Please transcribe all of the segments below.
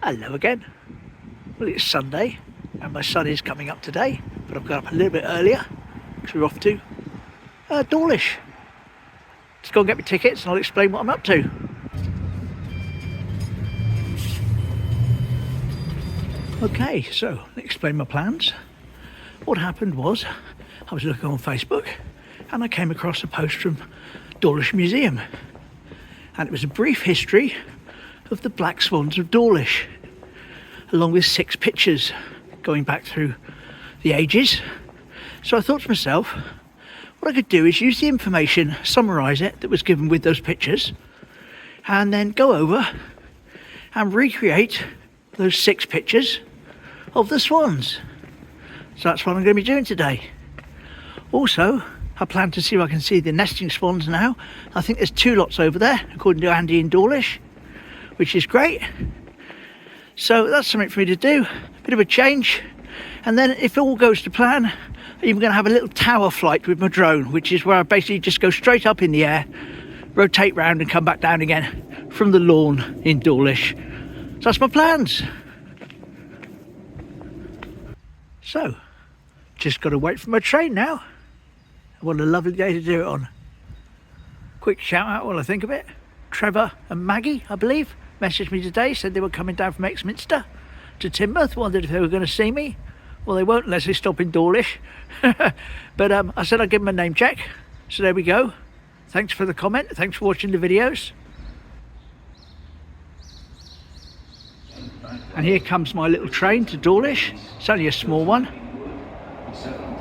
Hello again. Well, it's Sunday and my sun is coming up today, but I've got up a little bit earlier because we're off to Dawlish. Just go and get me tickets and I'll explain what I'm up to. Okay, so let me explain my plans. What happened was I was looking on Facebook and I came across a post from Dawlish Museum, and it was a brief history of the Black Swans of Dawlish, along with 6 pictures going back through the ages. So I thought to myself, what I could do is use the information, summarise it, that was given with those pictures, and then go over and recreate those 6 pictures of the swans. So that's what I'm going to be doing today. Also, I plan to see if I can see the nesting swans now. I think there's 2 lots over there, according to Andy in Dawlish, which is great. So that's something for me to do, a bit of a change. And then if all goes to plan, I'm even going to have a little tower flight with my drone, which is where I basically just go straight up in the air, rotate round and come back down again from the lawn in Dawlish. So that's my plans. So, just got to wait for my train now. What a lovely day to do it on. Quick shout out while I think of it. Trevor and Maggie, I believe, messaged me today, said they were coming down from Exminster to Teignmouth, wondered if they were going to see me. Well, they won't unless they stop in Dawlish. But I said I'd give them a name check. So there we go. Thanks for the comment. Thanks for watching the videos. And here comes my little train to Dawlish. It's only a small one.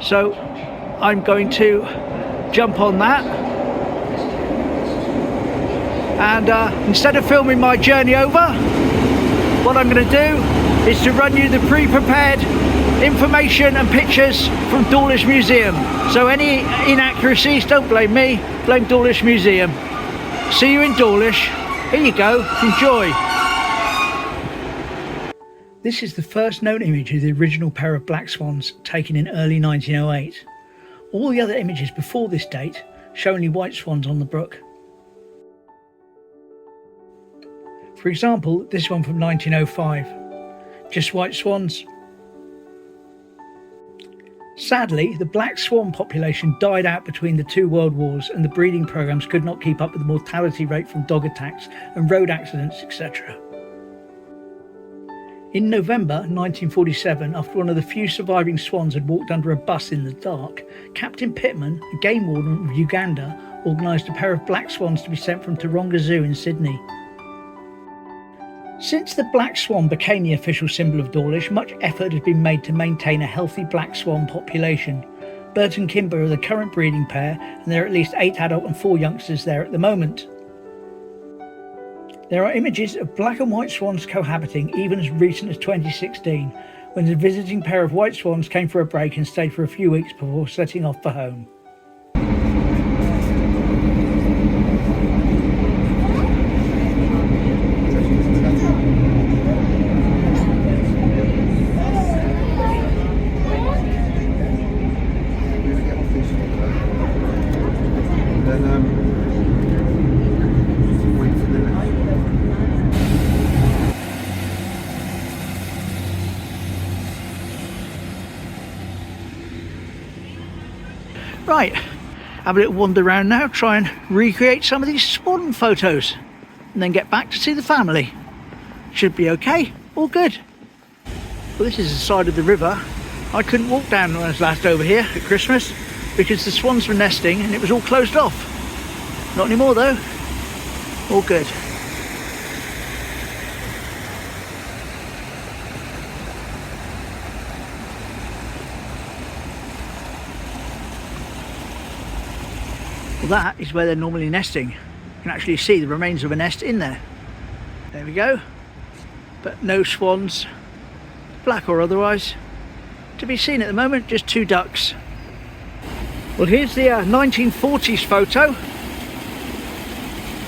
So I'm going to jump on that. And instead of filming my journey over, what I'm going to do is to run you the pre-prepared information and pictures from Dawlish Museum. So any inaccuracies, don't blame me, blame Dawlish Museum. See you in Dawlish. Here you go, enjoy. This is the first known image of the original pair of black swans taken in early 1908. All the other images before this date show only white swans on the brook. For example, this one from 1905, just white swans. Sadly, the black swan population died out between the 2 world wars, and the breeding programs could not keep up with the mortality rate from dog attacks and road accidents, etc. In November 1947, after one of the few surviving swans had walked under a bus in the dark, Captain Pittman, a game warden of Uganda, organised a pair of black swans to be sent from Taronga Zoo in Sydney. Since the black swan became the official symbol of Dawlish, much effort has been made to maintain a healthy black swan population. Bert and Kimber are the current breeding pair, and there are at least 8 adult and 4 youngsters there at the moment. There are images of black and white swans cohabiting even as recent as 2016, when the visiting pair of white swans came for a break and stayed for a few weeks before setting off for home. Right, have a little wander around now, try and recreate some of these swan photos and then get back to see the family. Should be okay, all good. Well, this is the side of the river. I couldn't walk down when I was last over here at Christmas because the swans were nesting and it was all closed off. Not anymore though, all good. Well, that is where they're normally nesting. You can actually see the remains of a nest in there. There we go. But no swans, black or otherwise, to be seen at the moment, just 2 ducks. Well, here's the 1940s photo,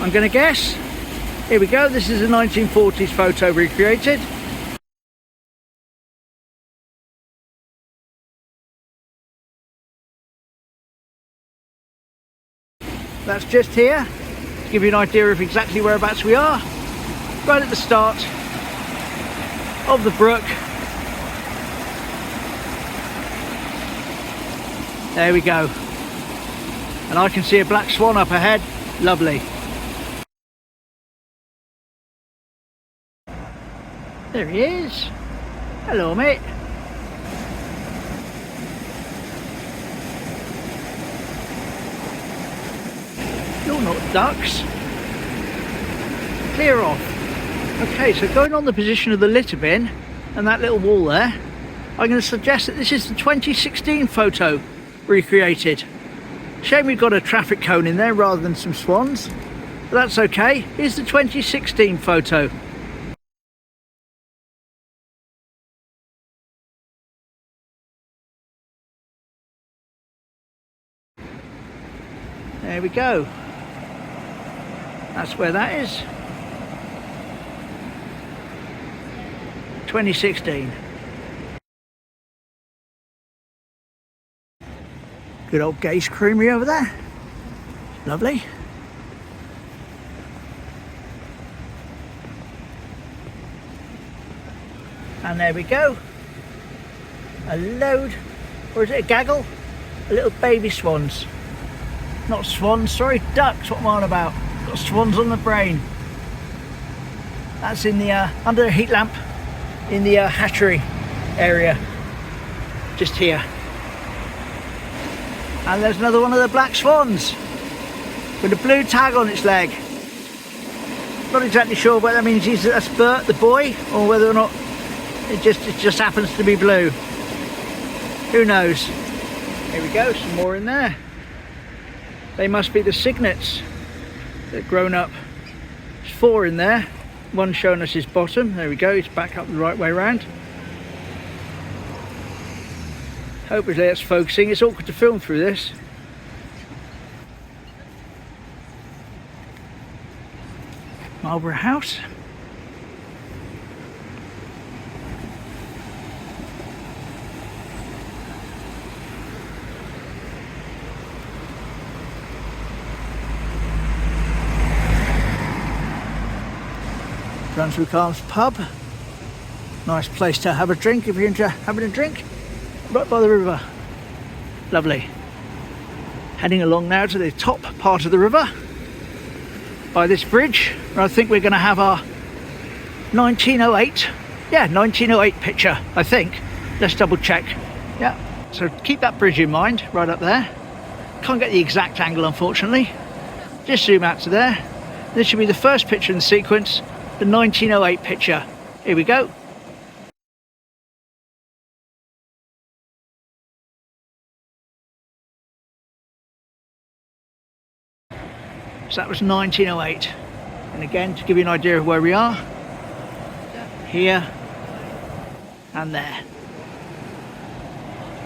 I'm going to guess. Here we go, this is a 1940s photo recreated. That's just here, to give you an idea of exactly whereabouts we are. Right at the start of the brook. There we go. And I can see a black swan up ahead. Lovely. There he is. Hello, mate. You're not ducks. Clear off. Okay, so going on the position of the litter bin and that little wall there, I'm going to suggest that this is the 2016 photo recreated. Shame we've got a traffic cone in there rather than some swans, but that's okay. Here's the 2016 photo. There we go. That's where that is. 2016. Good old Gay's Creamery over there. Lovely. And there we go. A load, or is it a gaggle? A little baby swans. Not swans, sorry, ducks, what am I on about? Got swans on the brain. That's in the, under a heat lamp in the hatchery area. Just here. And there's another one of the black swans with a blue tag on its leg. Not exactly sure whether that means that's Bert, the boy, or whether or not it just happens to be blue. Who knows? Here we go, some more in there. They must be the cygnets that have grown up. There's 4 in there. One showing us his bottom. There we go, he's back up the right way around. Hopefully that's focusing. It's awkward to film through this. Marlborough House. Brunswick Arms pub. Nice place to have a drink if you're into having a drink. Right by the river. Lovely. Heading along now to the top part of the river by this bridge, where I think we're going to have our 1908. Yeah, 1908 picture, I think. Let's double check. Yeah, so keep that bridge in mind, right up there. Can't get the exact angle, unfortunately. Just zoom out to there. This should be the first picture in the sequence. The 1908 picture. Here we go. So that was 1908. And again, to give you an idea of where we are, here and there.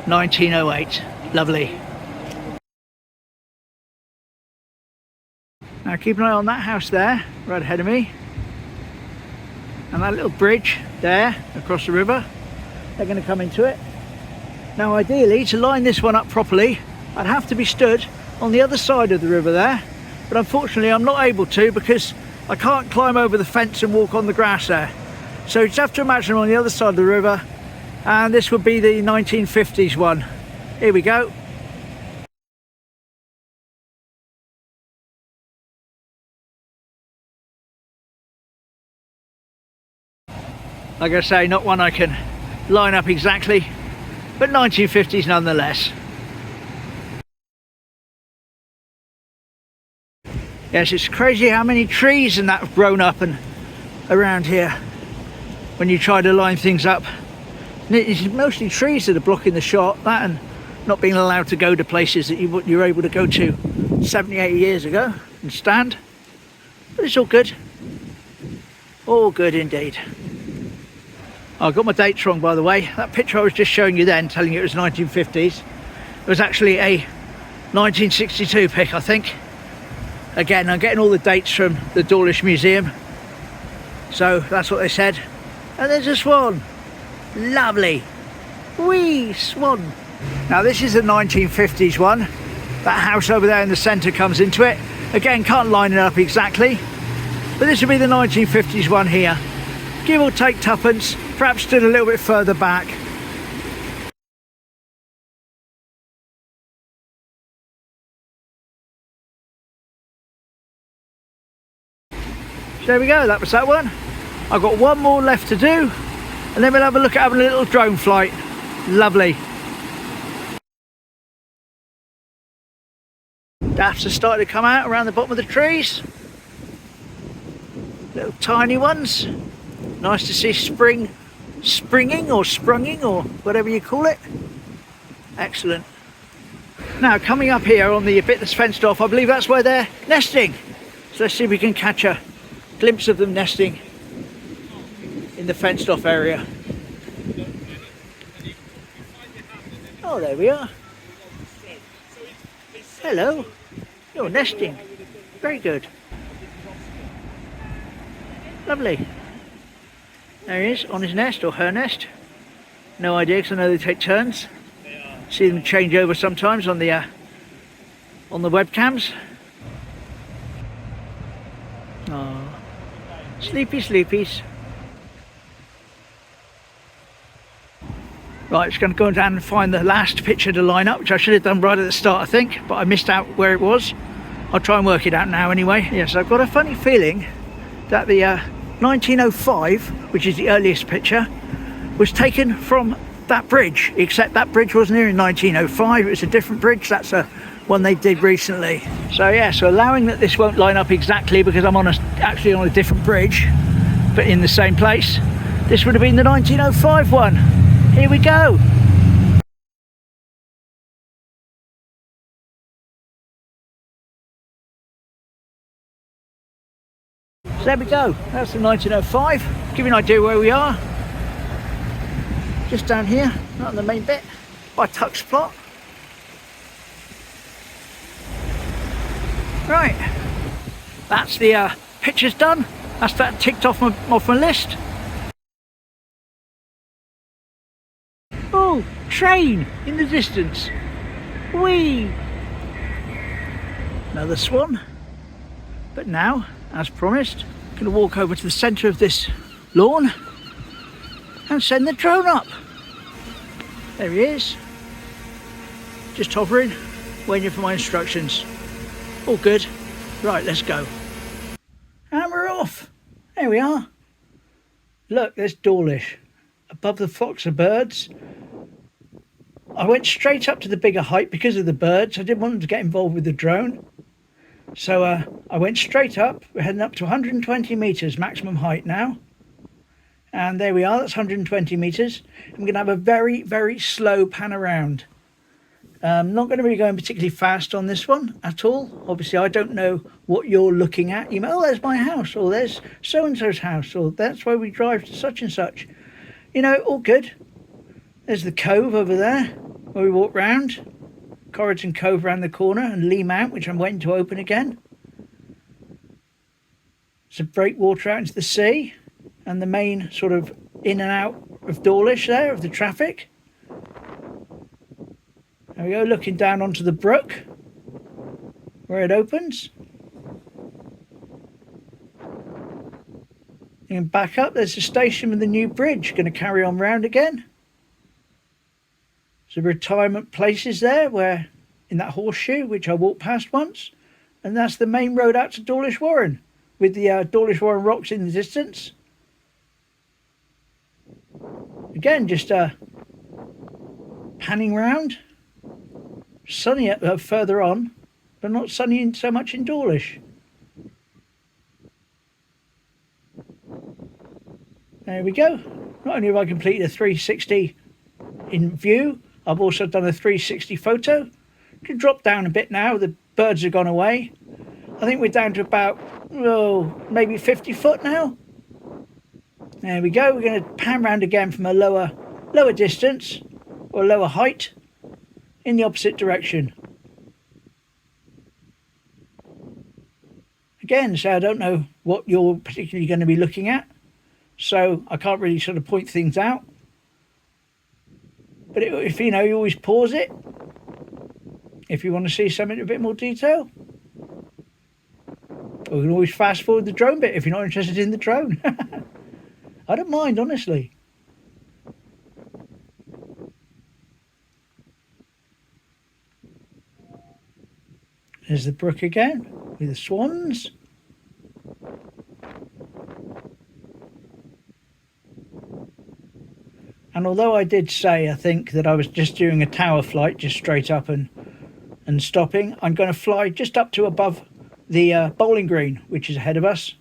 1908. Lovely. Now keep an eye on that house there, right ahead of me. And that little bridge there across the river, they're going to come into it. Now ideally, to line this one up properly, I'd have to be stood on the other side of the river there, but unfortunately I'm not able to because I can't climb over the fence and walk on the grass there. So you just have to imagine I'm on the other side of the river, and this would be the 1950s one. Here we go. Like I say, not one I can line up exactly, but 1950s nonetheless. Yes, it's crazy how many trees and that have grown up and around here when you try to line things up. And it's mostly trees that are blocking the shot, that and not being allowed to go to places that you were able to go to 70, 80 years ago and stand. But it's all good. All good indeed. I got my dates wrong, by the way. That picture I was just showing you then, telling you it was 1950s, it was actually a 1962 pic, I think. Again, I'm getting all the dates from the Dawlish Museum, so that's what they said. And there's a swan. Lovely. Wee swan. Now this is the 1950s one. That house over there in the centre comes into it. Again, can't line it up exactly, but this will be the 1950s one here. Give or take tuppence perhaps stood a little bit further back. So there we go, that was that one. I've got one more left to do, and then we'll have a look at having a little drone flight. Lovely. Daffs are starting to come out around the bottom of the trees. Little tiny ones. Nice to see springing or sprunging or whatever you call it. Excellent. Now coming up here on the bit that's fenced off, I believe that's where they're nesting. So let's see if we can catch a glimpse of them nesting in the fenced off area. Oh, there we are. Hello. You're nesting. Very good. Lovely. There he is on his nest or her nest. No idea, because I know they take turns. See them change over sometimes on the webcams. Oh, sleepies. Right, just going to go down and find the last picture to line up, which I should have done right at the start, I think, but I missed out where it was. I'll try and work it out now anyway. Yes, I've got a funny feeling that the 1905, which is the earliest picture, was taken from that bridge, except that bridge wasn't here in 1905. It was a different bridge. That's a one they did recently. So yeah, so allowing that this won't line up exactly because I'm actually on a different bridge, but in the same place, this would have been the 1905 one. Here we go. So there we go. That's the 1905. Give you an idea where we are. Just down here, not on the main bit, by Tuck's plot. Right, that's the pictures done. That's that ticked off my list. Oh, train in the distance. Whee! Another swan. But now, as promised, I'm going to walk over to the centre of this lawn and send the drone up. There he is. Just hovering, waiting for my instructions. All good. Right, let's go. And we're off. There we are. Look, there's Dawlish. Above the flocks of birds. I went straight up to the bigger height because of the birds. I didn't want them to get involved with the drone. So I went straight up. We're heading up to 120 metres maximum height now. And there we are, that's 120 metres. I'm going to have a very, very slow pan around. Not going to be going particularly fast on this one at all. Obviously, I don't know what you're looking at. You know, oh, there's my house, or there's so-and-so's house, or that's where we drive to such and such. You know, all good. There's the cove over there, where we walk round. Corridon Cove around the corner, and Lee Mount, which I'm waiting to open again. There's a breakwater out into the sea, and the main sort of in and out of Dawlish there, of the traffic. There we go, looking down onto the brook, where it opens. And back up, there's the station with the new bridge, going to carry on round again. There's retirement places there, where in that horseshoe, which I walked past once. And that's the main road out to Dawlish Warren, with the Dawlish Warren rocks in the distance. Again, just panning round. Sunny further on, but not sunny so much in Dawlish. There we go. Not only have I completed a 360 in view, I've also done a 360 photo. Can drop down a bit now, the birds have gone away. I think we're down to about, maybe 50 foot now. There we go, we're going to pan round again from a lower distance, or lower height, in the opposite direction. Again, so I don't know what you're particularly going to be looking at, so I can't really sort of point things out. But if you know, you always pause it if you want to see something in a bit more detail. Or you can always fast forward the drone bit if you're not interested in the drone. I don't mind, honestly. There's the brook again with the swans. And although I did say, I think, that I was just doing a tower flight, just straight up and stopping, I'm going to fly just up to above the bowling green, which is ahead of us.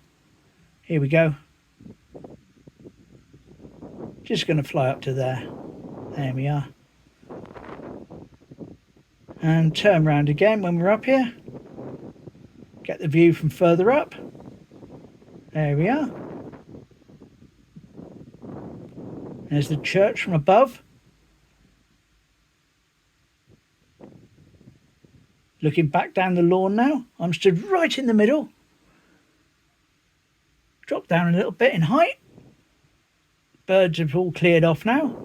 Here we go. Just going to fly up to there. There we are. And turn round again when we're up here. Get the view from further up. There we are. There's the church from above. Looking back down the lawn now. I'm stood right in the middle. Drop down a little bit in height. Birds have all cleared off now.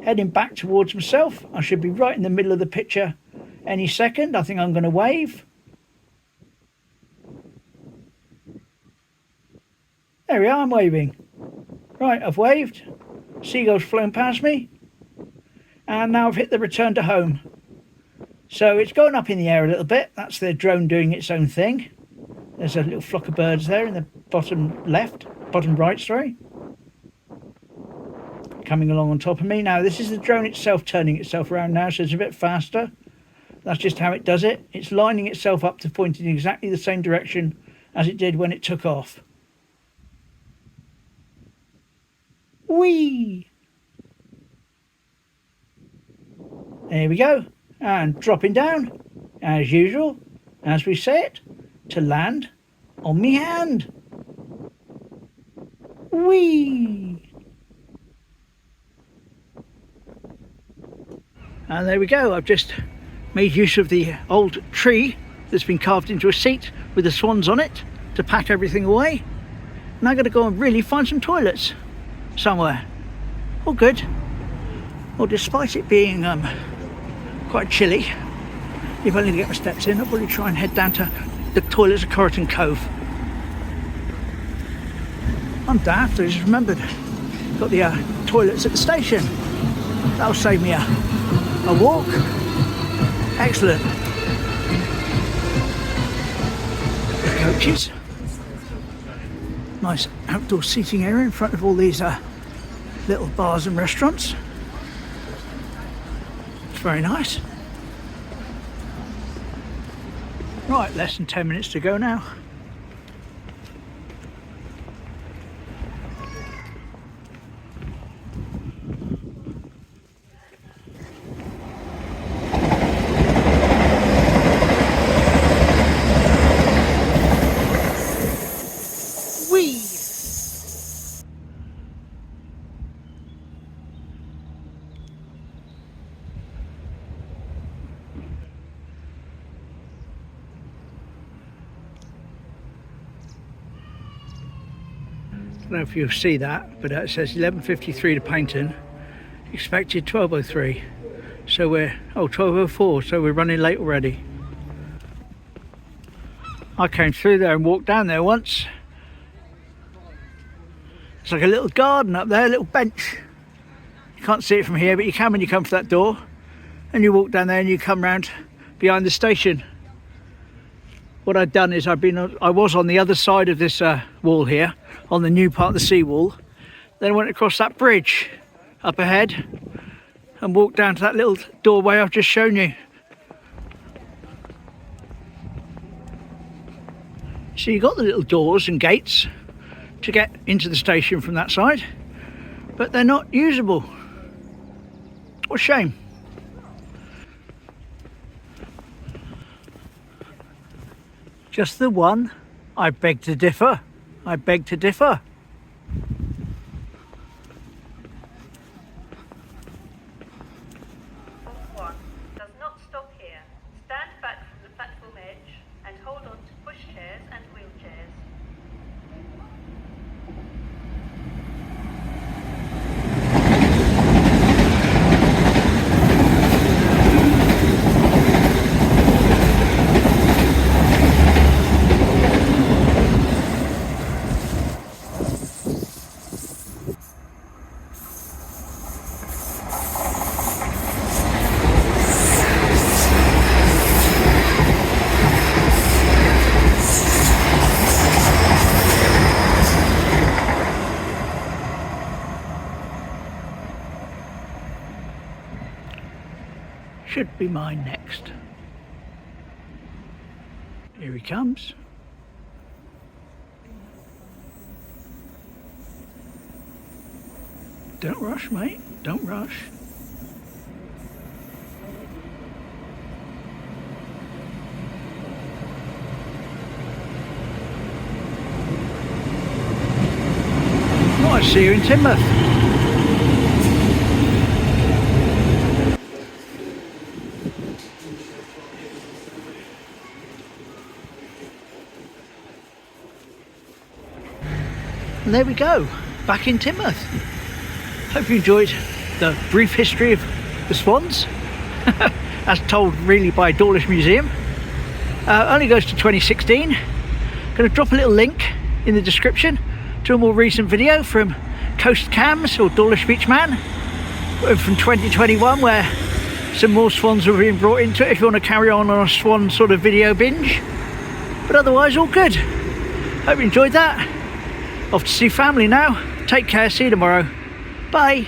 Heading back towards myself. I should be right in the middle of the picture any second. I think I'm going to wave. There we are, I'm waving. Right, I've waved. Seagulls flown past me, and now I've hit the return to home. So it's going up in the air a little bit. That's the drone doing its own thing. There's a little flock of birds there in the bottom right, sorry, coming along on top of me. Now this is the drone itself turning itself around now, so it's a bit faster. That's just how it does it. It's lining itself up to point in exactly the same direction as it did when it took off. Whee! There we go. And dropping down, as usual, as we say it, to land on me hand. Whee! And there we go. I've just made use of the old tree that's been carved into a seat with the swans on it to pack everything away. Now I'm going to go and really find some toilets somewhere. All good. Well, despite it being quite chilly, if I need to get my steps in, I'll probably try and head down to the toilets at Corriton Cove. I'm daft, I just remembered. Got the toilets at the station. That'll save me a walk. Excellent. Coaches. Nice outdoor seating area in front of all these little bars and restaurants. It's very nice. Right, less than 10 minutes to go now. I don't know if you'll see that, but it says 11:53 to Paynton, expected 12:03, so we're 12:04, so we're running late already. I came through there and walked down there once. It's like a little garden up there, a little bench. You can't see it from here, but you can when you come through that door, and you walk down there and you come round behind the station. What I'd done is I was on the other side of this wall here, on the new part of the seawall. Then I went across that bridge up ahead and walked down to that little doorway I've just shown you. So you've got the little doors and gates to get into the station from that side, but they're not usable. What a shame. Just the one. I beg to differ. I beg to differ. Swan does not stop here. Stand back from the platform edge and hold on to pushchairs and wheelchairs. should be mine next. Here he comes. Don't rush, mate, don't rush. Might see you in Teignmouth. And there we go, back in Teignmouth. Hope you enjoyed the brief history of the Swans, as told really by Dawlish Museum. Only goes to 2016. Going to drop a little link in the description to a more recent video from Coast Cams or Dawlish Beach Man from 2021, where some more swans were being brought into it if you want to carry on a swan sort of video binge. But otherwise all good. Hope you enjoyed that. Off to see family now. Take care, see you tomorrow. Bye.